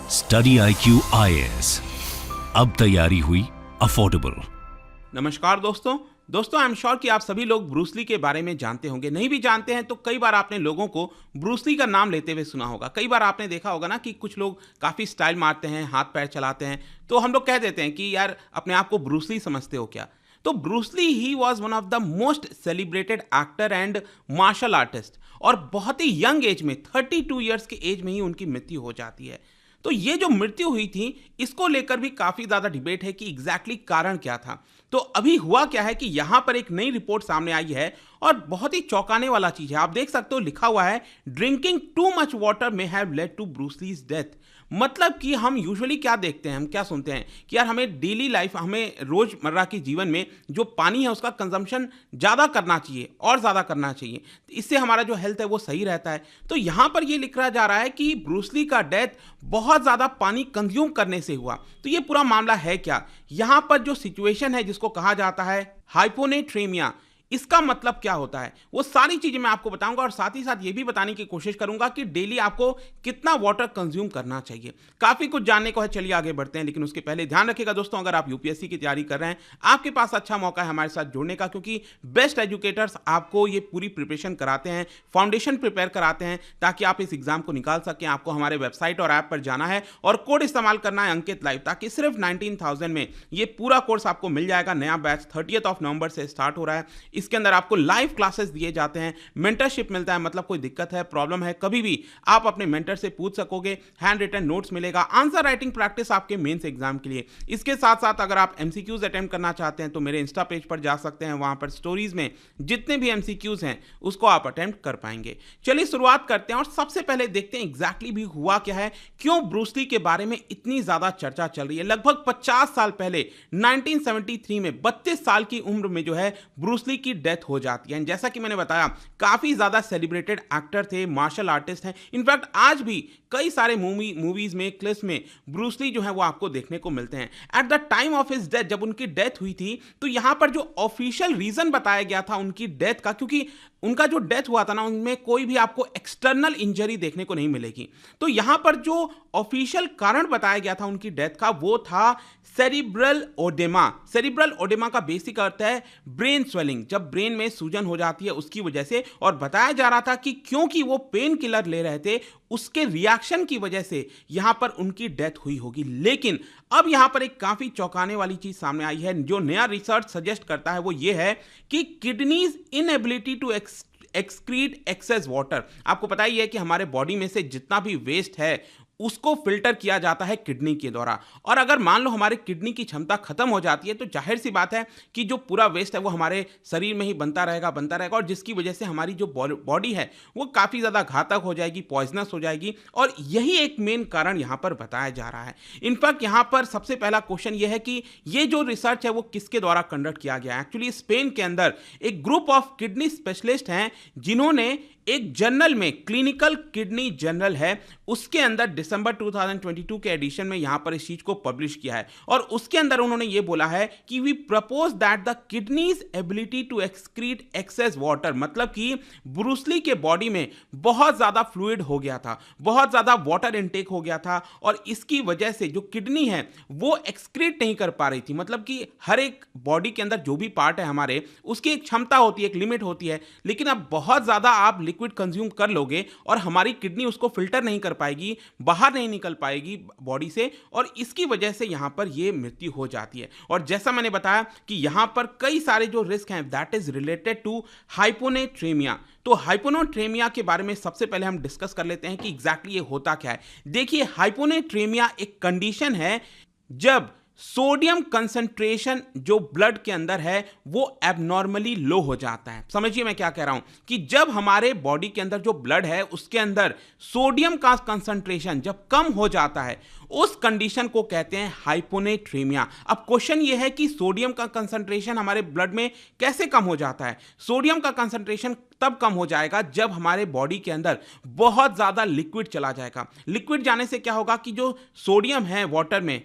Study IQ IAS, अब तैयारी हुई अफोर्डेबल। नमस्कार दोस्तों आई एम श्योर कि आप सभी लोग ब्रूस ली के बारे में जानते होंगे। नहीं भी जानते हैं तो कई बार आपने लोगों को ब्रूस ली का नाम लेते हुए सुना होगा। कई बार आपने देखा होगा ना कि कुछ लोग काफ़ी स्टाइल मारते हैं, हाथ पैर चलाते हैं, तो हम लोग कह देते हैं कि यार अपने आप को ब्रूस ली समझते हो क्या। तो Bruce Lee he was one of the most celebrated actor and martial artist, और बहुत ही यंग एज में 32 ईयर्स के एज में ही उनकी मृत्यु हो जाती है। तो ये जो मृत्यु हुई थी, इसको लेकर भी काफी ज्यादा डिबेट है कि एग्जैक्टली कारण क्या था। तो अभी हुआ क्या है कि यहां पर एक नई रिपोर्ट सामने आई है और बहुत ही चौंकाने वाला चीज है। आप देख सकते हो, लिखा हुआ है drinking too much water may have led to Bruce Lee's death. मतलब कि हम यूजुअली क्या देखते हैं, हम क्या सुनते हैं कि यार हमें डेली लाइफ, हमें रोजमर्रा के जीवन में जो पानी है उसका कंजम्पशन ज़्यादा करना चाहिए और ज़्यादा करना चाहिए। इससे हमारा जो हेल्थ है वो सही रहता है। तो यहाँ पर ये लिखा जा रहा है कि ब्रूस ली का डेथ बहुत ज़्यादा पानी कंज्यूम करने से हुआ। तो ये पूरा मामला है क्या? यहाँ पर जो सिचुएशन है जिसको कहा जाता है हाइपोनेट्रेमिया, इसका मतलब क्या होता है, वो सारी चीजें मैं आपको बताऊंगा और साथ ही साथ ये भी बताने की कोशिश करूंगा कि डेली आपको कितना वाटर कंज्यूम करना चाहिए। काफी कुछ जानने को है, चलिए आगे बढ़ते हैं। लेकिन उसके पहले ध्यान रखिएगा दोस्तों, अगर आप यूपीएससी की तैयारी कर रहे हैं, आपके पास अच्छा मौका है हमारे साथ जुड़ने का, क्योंकि बेस्ट एजुकेटर्स आपको ये पूरी प्रिपरेशन कराते हैं, फाउंडेशन प्रिपेयर कराते हैं, ताकि आप इस एग्जाम को निकाल सकें। आपको हमारे वेबसाइट और ऐप पर जाना है और कोड इस्तेमाल करना है अंकित लाइव, ताकि सिर्फ 19,000 में ये पूरा कोर्स आपको मिल जाएगा। नया बैच 30 नवंबर से स्टार्ट हो रहा है। इसके अंदर आपको लाइव क्लासेस दिए जाते हैं, मेंटरशिप मिलता है। मतलब कोई दिक्कत है, प्रॉब्लम है, कभी भी आप अपने मेंटर से पूछ सकोगे। हैंड रिटन नोट्स मिलेगा, आंसर राइटिंग प्रैक्टिस आपके मेंस एग्जाम के लिए। इसके साथ साथ अगर आप एमसीक्यूज अटेम्प्ट करना चाहते हैं तो मेरे इंस्टा पेज पर जा सकते हैं, वहां पर स्टोरीज में जितने भी एमसीक्यूज हैं उसको आप अटेम्प्ट कर पाएंगे। चलिए शुरुआत करते हैं और सबसे पहले देखते हैं एग्जैक्टली भी हुआ क्या है, क्यों ब्रूस ली के बारे में इतनी ज्यादा चर्चा चल रही है। लगभग 50 साल पहले 1973 में 32 साल की उम्र में जो है ब्रूस ली की डेथ हो जाती है। जैसा कि मैंने बताया, काफी ज्यादा सेलिब्रेटेड एक्टर थे, मार्शल आर्टिस्ट हैं। इनफैक्ट आज भी कई सारे मूवीज में, क्लिप्स में ब्रूस ली जो है वो आपको देखने को मिलते हैं। At the time of his death, जब उनकी डेथ हुई थी, तो यहां पर जो ऑफिशियल रीजन बताया गया था उनकी डेथ का, क्योंकि उनका जो डेथ हुआ था ना, उनमें कोई भी आपको एक्सटर्नल इंजरी देखने को नहीं मिलेगी। तो यहां पर जो ऑफिशियल कारण बताया गया था उनकी डेथ का, वो था सेरिब्रल ओडेमा। सेरिब्रल ओडेमा का बेसिक अर्थ है ब्रेन स्वेलिंग, जब ब्रेन में सूजन हो जाती है उसकी वजह से। और बताया जा रहा था कि क्योंकि वो पेन किलर ले रहे थे, उसके रिएक्शन की वजह से यहां पर उनकी डेथ हुई होगी। लेकिन अब यहां पर एक काफी चौंकाने वाली चीज सामने आई है। जो नया रिसर्च सजेस्ट करता है वो ये है कि kidneys inability to excrete excess water. आपको पता ही है कि हमारे बॉडी में से जितना भी वेस्ट है उसको फिल्टर किया जाता है किडनी के द्वारा। और अगर मान लो हमारे किडनी की क्षमता खत्म हो जाती है तो जाहिर सी बात है कि जो पूरा वेस्ट है वो हमारे शरीर में ही बनता रहेगा, और जिसकी वजह से हमारी जो बॉडी है वो काफ़ी ज़्यादा घातक हो जाएगी, पॉइजनस हो जाएगी। और यही एक मेन कारण यहाँ पर बताया जा रहा है। इनफैक्ट यहाँ पर सबसे पहला क्वेश्चन ये है कि ये जो रिसर्च है वो किसके द्वारा कंडक्ट किया गया है। एक्चुअली स्पेन के अंदर एक ग्रुप ऑफ किडनी स्पेशलिस्ट हैं जिन्होंने एक जर्नल में, क्लिनिकल किडनी जर्नल है, उसके अंदर दिसंबर 2022 के एडिशन में यहां पर इस चीज को पब्लिश किया है। और उसके अंदर उन्होंने ये बोला है कि we propose that the kidneys ability to excrete excess water, मतलब कि ब्रूस ली के बॉडी में बहुत ज्यादा फ्लूइड हो गया था, बहुत ज्यादा वाटर इनटेक हो गया था, और इसकी वजह से जो किडनी है वो एक्सक्रीट नहीं कर पा रही थी। मतलब कि हर एक बॉडी के अंदर जो भी पार्ट है हमारे, उसकी एक क्षमता होती है, एक लिमिट होती है। लेकिन अब बहुत ज्यादा आप लिक्विड कंज्यूम कर लोगे और हमारी किडनी उसको फिल्टर नहीं कर पाएगी, बाहर नहीं निकल पाएगी बॉडी से, और इसकी वजह से यहां पर यह मृत्यु हो जाती है। और जैसा मैंने बताया कि यहां पर कई सारे जो रिस्क हैं that is related to hyponatremia. तो हाइपोनेट्रेमिया के बारे में सबसे पहले हम डिस्कस कर लेते हैं कि एग्जैक्टली ये होता क्या है। देखिए, हाइपोनेट्रेमिया एक कंडीशन है जब सोडियम कंसंट्रेशन जो ब्लड के अंदर है वो एबनॉर्मली लो हो जाता है। समझिए मैं क्या कह रहा हूं कि जब हमारे बॉडी के अंदर जो ब्लड है उसके अंदर सोडियम का कंसंट्रेशन जब कम हो जाता है, उस कंडीशन को कहते हैं हाइपोनेट्रेमिया। अब क्वेश्चन ये है कि सोडियम का कंसंट्रेशन हमारे ब्लड में कैसे कम हो जाता है। सोडियम का कंसंट्रेशन तब कम हो जाएगा जब हमारे बॉडी के अंदर बहुत ज्यादा लिक्विड चला जाएगा। लिक्विड जाने से क्या होगा कि जो सोडियम है वाटर में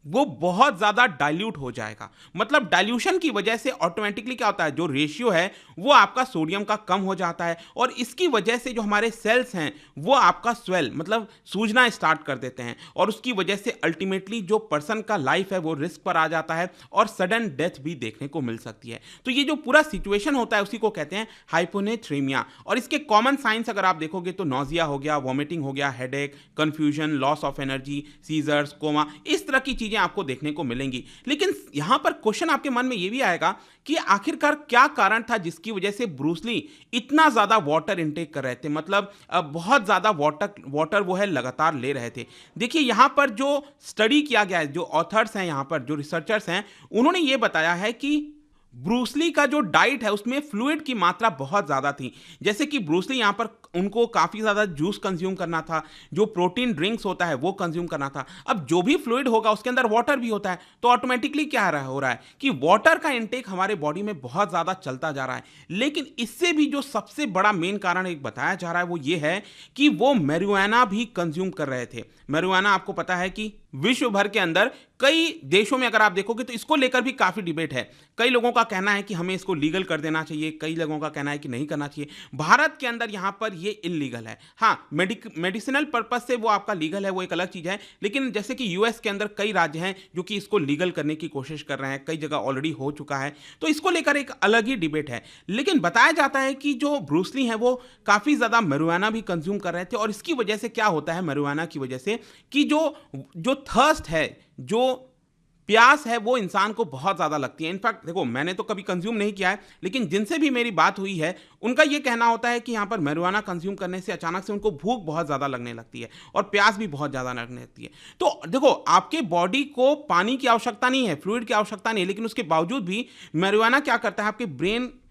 वो बहुत ज़्यादा डाइल्यूट हो जाएगा। मतलब डाइल्यूशन की वजह से ऑटोमेटिकली क्या होता है, जो रेशियो है वो आपका सोडियम का कम हो जाता है और इसकी वजह से जो हमारे सेल्स हैं वो आपका स्वेल मतलब सूजना स्टार्ट कर देते हैं और उसकी वजह से अल्टीमेटली जो पर्सन का लाइफ है वो रिस्क पर आ जाता है और सडन डेथ भी देखने को मिल सकती है। तो ये जो पूरा सिचुएशन होता है उसी को कहते हैं हाइपोनेथ्रेमिया। और इसके कॉमन साइंस अगर आप देखोगे तो नोजिया हो गया, वॉमिटिंग हो गया, headache, confusion, loss of energy, seizures, coma, इस तरह की चीजें आपको देखने को मिलेंगी। लेकिन यहां पर क्वेश्चन आपके मन में यह भी आएगा कि आखिरकार क्या कारण था जिसकी वजह से ब्रूस ली इतना ज्यादा वाटर इनटेक कर रहे थे, मतलब बहुत ज्यादा वाटर वो है लगातार ले रहे थे। देखिए यहां पर जो स्टडी किया गया है, जो ऑथर्स हैं, यहां पर जो रिसर्चर्स हैं, उन्होंने ये बताया है कि ब्रूस ली का जो डाइट है उसमें फ्लूइड की मात्रा बहुत ज़्यादा थी। जैसे कि ब्रूस ली यहाँ पर उनको काफ़ी ज़्यादा जूस कंज्यूम करना था, जो प्रोटीन ड्रिंक्स होता है वो कंज्यूम करना था। अब जो भी फ्लूइड होगा उसके अंदर वाटर भी होता है, तो ऑटोमेटिकली क्या हो रहा है कि वाटर का इंटेक हमारे बॉडी में बहुत ज़्यादा चलता जा रहा है। लेकिन इससे भी जो सबसे बड़ा मेन कारण एक बताया जा रहा है वो ये है कि वो मैरिजुआना भी कंज्यूम कर रहे थे। मैरिजुआना आपको पता है कि विश्व भर के अंदर कई देशों में अगर आप देखोगे तो इसको लेकर भी काफी डिबेट है। कई लोगों का कहना है कि हमें इसको लीगल कर देना चाहिए, कई लोगों का कहना है कि नहीं करना चाहिए। भारत के अंदर यहां पर ये इलीगल है। हाँ, मेडिसिनल पर्पस से वो आपका लीगल है, वो एक अलग चीज है। लेकिन जैसे कि यूएस के अंदर कई राज्य हैं जो कि इसको लीगल करने की कोशिश कर रहे हैं, कई जगह ऑलरेडी हो चुका है, तो इसको लेकर एक अलग ही डिबेट है। लेकिन बताया जाता है कि जो ब्रूस ली हैं वो काफी ज्यादा मैरिजुआना भी कंज्यूम कर रहे थे और इसकी वजह से क्या होता है, मैरिजुआना की वजह से कि जो थर्स्ट है, जो प्यास है, वो इंसान को बहुत ज़्यादा लगती है। इनफैक्ट देखो, मैंने तो कभी कंज्यूम नहीं किया है, लेकिन जिनसे भी मेरी बात हुई है उनका ये कहना होता है कि यहाँ पर मैरिजुआना कंज्यूम करने से अचानक से उनको भूख बहुत ज़्यादा लगने लगती है और प्यास भी बहुत ज़्यादा लगने लगती है। तो देखो, आपके बॉडी को पानी की आवश्यकता नहीं है, फ्लूइड की आवश्यकता नहीं है, लेकिन उसके बावजूद भी मैरिजुआना क्या करता है, आपके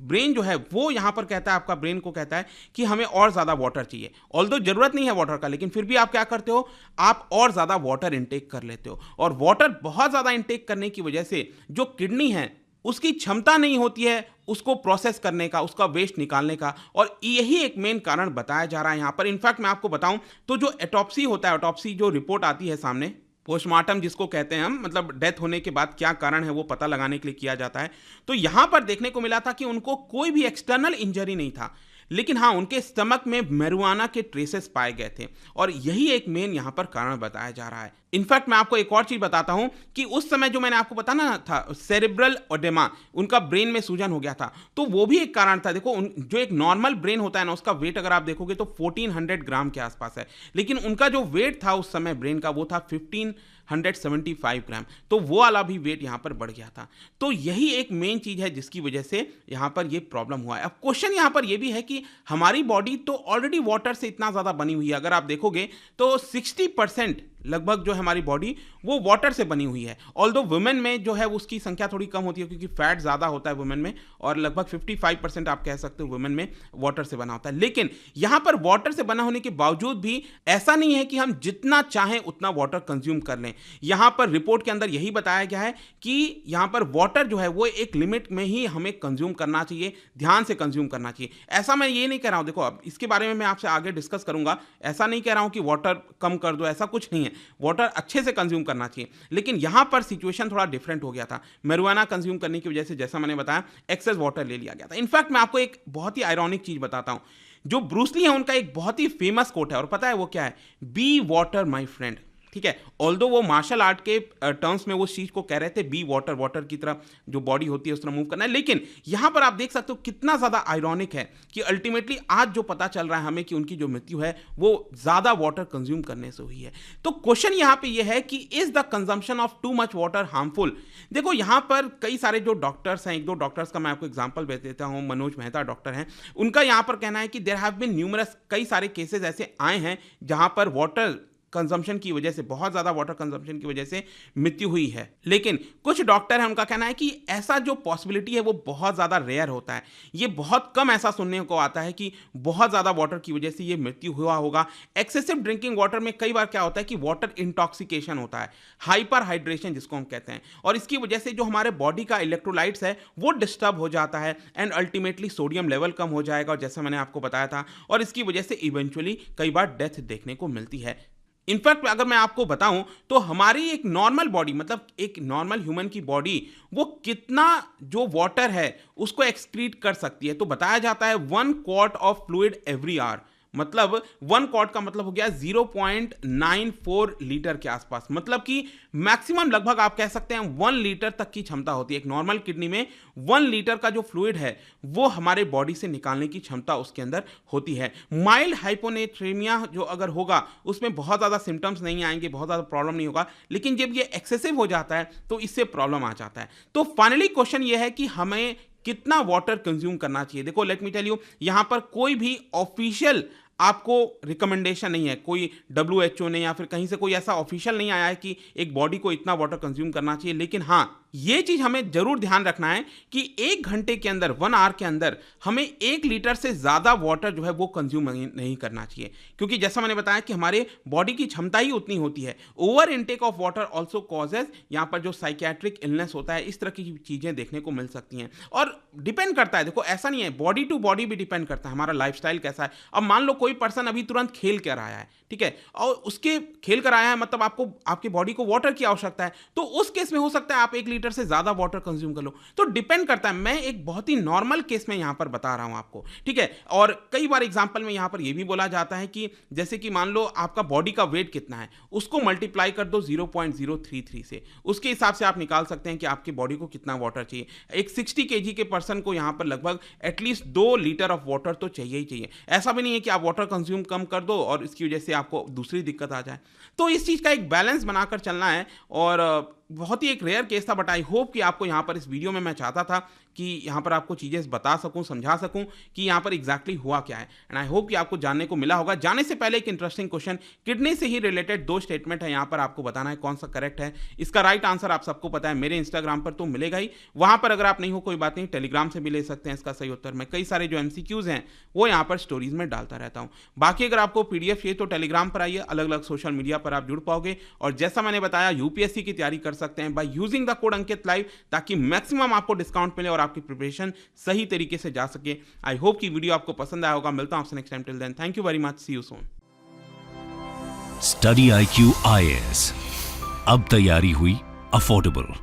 ब्रेन जो है वो यहाँ पर कहता है, आपका ब्रेन को कहता है कि हमें और ज़्यादा वाटर चाहिए। ऑल्दो जरूरत नहीं है वाटर का, लेकिन फिर भी आप क्या करते हो, आप और ज़्यादा वाटर इंटेक कर लेते हो। और वाटर बहुत ज़्यादा इंटेक करने की वजह से जो किडनी है उसकी क्षमता नहीं होती है उसको प्रोसेस करने का, उसका वेस्ट निकालने का, और यही एक मेन कारण बताया जा रहा है यहाँ पर। इनफैक्ट मैं आपको बताऊं तो जो एटॉप्सी होता है, ऑटोप्सी जो रिपोर्ट आती है सामने, पोस्टमार्टम जिसको कहते हैं हम, मतलब डेथ होने के बाद क्या कारण है वो पता लगाने के लिए किया जाता है, तो यहां पर देखने को मिला था कि उनको कोई भी एक्सटर्नल इंजरी नहीं था, लेकिन हाँ, उनके स्टमक में मैरिजुआना के ट्रेसेस पाए गए थे और यही एक मेन यहां पर कारण बताया जा रहा है। इनफैक्ट मैं आपको एक और चीज बताता हूं कि उस समय जो मैंने आपको बताना था, सेरेब्रल ओडेमा, उनका ब्रेन में सूजन हो गया था, तो वो भी एक कारण था। देखो, जो एक नॉर्मल ब्रेन होता है ना, उसका वेट अगर आप देखोगे तो 1400 ग्राम के आसपास है, लेकिन उनका जो वेट था उस समय ब्रेन का वो था 1575 ग्राम, तो वो वाला भी वेट यहां पर बढ़ गया था। तो यही एक मेन चीज है जिसकी वजह से यहां पर ये प्रॉब्लम हुआ है। अब क्वेश्चन यहां पर यह भी है कि हमारी बॉडी तो ऑलरेडी वाटर से इतना ज्यादा बनी हुई है, अगर आप देखोगे तो 60% लगभग जो हमारी बॉडी वो वाटर से बनी हुई है। ऑल्दो वुमेन में जो है उसकी संख्या थोड़ी कम होती है क्योंकि फैट ज्यादा होता है वुमेन में, और लगभग 55% आप कह सकते हो वुमेन में वाटर से बना होता है। लेकिन यहां पर वाटर से बना होने के बावजूद भी ऐसा नहीं है कि हम जितना चाहें उतना वाटर कंज्यूम कर लें। यहां पर रिपोर्ट के अंदर यही बताया गया है कि यहां पर वाटर जो है वो एक लिमिट में ही हमें कंज्यूम करना चाहिए, ध्यान से कंज्यूम करना चाहिए। ऐसा मैं ये नहीं कह रहा हूं, देखो अब इसके बारे में मैं आपसे आगे डिस्कस करूंगा, ऐसा नहीं कह रहा हूं कि वाटर कम कर दो, ऐसा कुछ नहीं है, वाटर अच्छे से कंज्यूम करना चाहिए। लेकिन यहां पर सिचुएशन थोड़ा डिफरेंट हो गया था, मैरिजुआना कंज्यूम करने की वजह से, जैसा मैंने बताया, एक्सेस वाटर ले लिया गया था। इनफैक्ट मैं आपको एक बहुत ही आयरॉनिक चीज बताता हूं, जो ब्रूस ली है उनका एक बहुत ही फेमस कोट है, और पता है वो क्या है, बी वाटर माय फ्रेंड। ठीक है, ऑल्दो वो मार्शल आर्ट के टर्म्स में वो चीज को कह रहे थे, बी वाटर, वाटर की तरह जो बॉडी होती है उस तरह मूव करना है, लेकिन यहां पर आप देख सकते हो कितना ज्यादा आयरॉनिक है कि अल्टीमेटली आज जो पता चल रहा है हमें कि उनकी जो मृत्यु है वो ज्यादा वाटर कंज्यूम करने से हुई है। तो क्वेश्चन यहां पे ये है कि is the consumption of to much water harmful. देखो, यहां पर कई सारे जो डॉक्टर्स हैं, एक दो डॉक्टर्स का मैं आपको एग्जांपल दे देता हूं, मनोज मेहता डॉक्टर हैं, उनका यहां पर कहना है कि देयर हैव बीन न्यूमरस, कई सारे केसेस ऐसे आए हैं जहां पर वाटर कंजम्पशन की वजह से, बहुत ज्यादा वाटर कंजम्पशन की वजह से मृत्यु हुई है। लेकिन कुछ डॉक्टर हैं, उनका कहना है कि ऐसा जो पॉसिबिलिटी है वो बहुत ज्यादा रेयर होता है, ये बहुत कम ऐसा सुनने को आता है कि बहुत ज्यादा वाटर की वजह से ये मृत्यु हुआ होगा। एक्सेसिव ड्रिंकिंग वाटर में कई बार क्या होता है कि वाटर इंटॉक्सिकेशन होता है, हाइपर हाइड्रेशन जिसको हम कहते हैं, और इसकी वजह से जो हमारे बॉडी का इलेक्ट्रोलाइट्स है वो डिस्टर्ब हो जाता है एंड अल्टीमेटली सोडियम लेवल कम हो जाएगा, और जैसा मैंने आपको बताया था, और इसकी वजह से इवेंचुअली कई बार डेथ देखने को मिलती है। इनफैक्ट अगर मैं आपको बताऊं तो हमारी एक नॉर्मल बॉडी, मतलब एक नॉर्मल ह्यूमन की बॉडी, वो कितना जो वाटर है उसको एक्सक्रीट कर सकती है, तो बताया जाता है 1 quart of fluid every hour. मतलब 1 क्वार्ट का मतलब हो गया 0.94 लीटर के आसपास, मतलब कि मैक्सिमम लगभग आप कह सकते हैं 1 लीटर तक की क्षमता होती है। एक नॉर्मल किडनी में 1 लीटर का जो फ्लूइड है वो हमारे बॉडी से निकालने की क्षमता उसके अंदर होती है। माइल्ड हाइपोनेट्रेमिया जो अगर होगा उसमें बहुत ज़्यादा सिम्टम्स नहीं आएंगे, बहुत ज़्यादा प्रॉब्लम नहीं होगा, लेकिन जब ये एक्सेसिव हो जाता है तो इससे प्रॉब्लम आ जाता है। तो फाइनली क्वेश्चन ये है कि हमें कितना वाटर कंज्यूम करना चाहिए। देखो लेट मी टेल यू, यहां पर कोई भी ऑफिशियल आपको रिकमेंडेशन नहीं है, कोई WHO ने या फिर कहीं से कोई ऐसा ऑफिशियल नहीं आया है कि एक बॉडी को इतना वाटर कंज्यूम करना चाहिए। लेकिन हाँ, ये चीज हमें जरूर ध्यान रखना है कि 1 घंटे के अंदर, 1 आवर के अंदर हमें 1 लीटर से ज्यादा वाटर जो है वो कंज्यूम नहीं करना चाहिए, क्योंकि जैसा मैंने बताया कि हमारे बॉडी की क्षमता ही उतनी होती है। Over intake of water also causes, यहाँ पर जो साइकेट्रिक इलनेस होता है, इस तरह की चीजें देखने को मिल सकती हैं। और डिपेंड करता है, देखो ऐसा नहीं है, बॉडी टू बॉडी भी डिपेंड करता है, हमारा लाइफस्टाइल कैसा है। अब मान लो कोई पर्सन अभी तुरंत खेल कर आया है, ठीक है, और उसके खेल कर आया है, मतलब आपको आपकी बॉडी को वाटर की आवश्यकता है, तो उस केस में हो सकता है आप 1 लीटर से ज्यादा वाटर कंज्यूम कर लो। तो डिपेंड करता है, मैं एक बहुत ही नॉर्मल केस में यहां पर बता रहा हूं आपको, ठीक है। और कई बार एग्जांपल में यहां पर यह भी बोला जाता है कि जैसे कि मान लो आपका बॉडी का वेट कितना है, उसको मल्टीप्लाई कर दो 0.033 से, उसके हिसाब से आप निकाल सकते हैं कि आपकी बॉडी को कितना वाटर चाहिए। एक 60 kg के पर्सन को यहां पर लगभग एटलीस्ट 2 लीटर ऑफ वाटर तो चाहिए ही चाहिए। ऐसा भी नहीं है कि आप वाटर कंज्यूम कम कर दो और इसकी वजह से आपको दूसरी दिक्कत आ जाए। तो इस चीज का एक बैलेंस बनाकर चलना है। और बहुत ही एक रेयर केस था, बट आई होप कि आपको यहाँ पर इस वीडियो में मैं चाहता था कि यहाँ पर आपको चीज़ें बता सकूं, समझा सकूं कि यहाँ पर एग्जैक्टली हुआ क्या है। एंड आई होप कि आपको जानने को मिला होगा। जाने से पहले एक इंटरेस्टिंग क्वेश्चन, किडनी से ही रिलेटेड 2 स्टेटमेंट है, यहाँ पर आपको बताना है कौन सा करेक्ट है। इसका राइट आंसर आप सबको पता है, मेरे इंस्टाग्राम पर तो मिलेगा ही, वहाँ पर अगर आप नहीं हो कोई बात नहीं, टेलीग्राम से भी ले सकते हैं इसका सही उत्तर। मैं कई सारे जो MCQs हैं वो यहाँ पर स्टोरीज में डालता रहता हूँ। बाकी अगर आपको PDF चाहिए तो टेलीग्राम पर आइए, अलग अलग सोशल मीडिया पर आप जुड़ पाओगे। और जैसा मैंने बताया, UPSC की तैयारी कर सकते हैं by using the code Ankit live, ताकि मैक्सिमम आपको डिस्काउंट मिले और आपकी प्रिपरेशन सही तरीके से जा सके। आई होप कि वीडियो आपको पसंद आया होगा। मिलता हूं आपसे next time, till then thank you very much, see you soon. Study IQ IAS, अब तैयारी हुई अफोर्डेबल।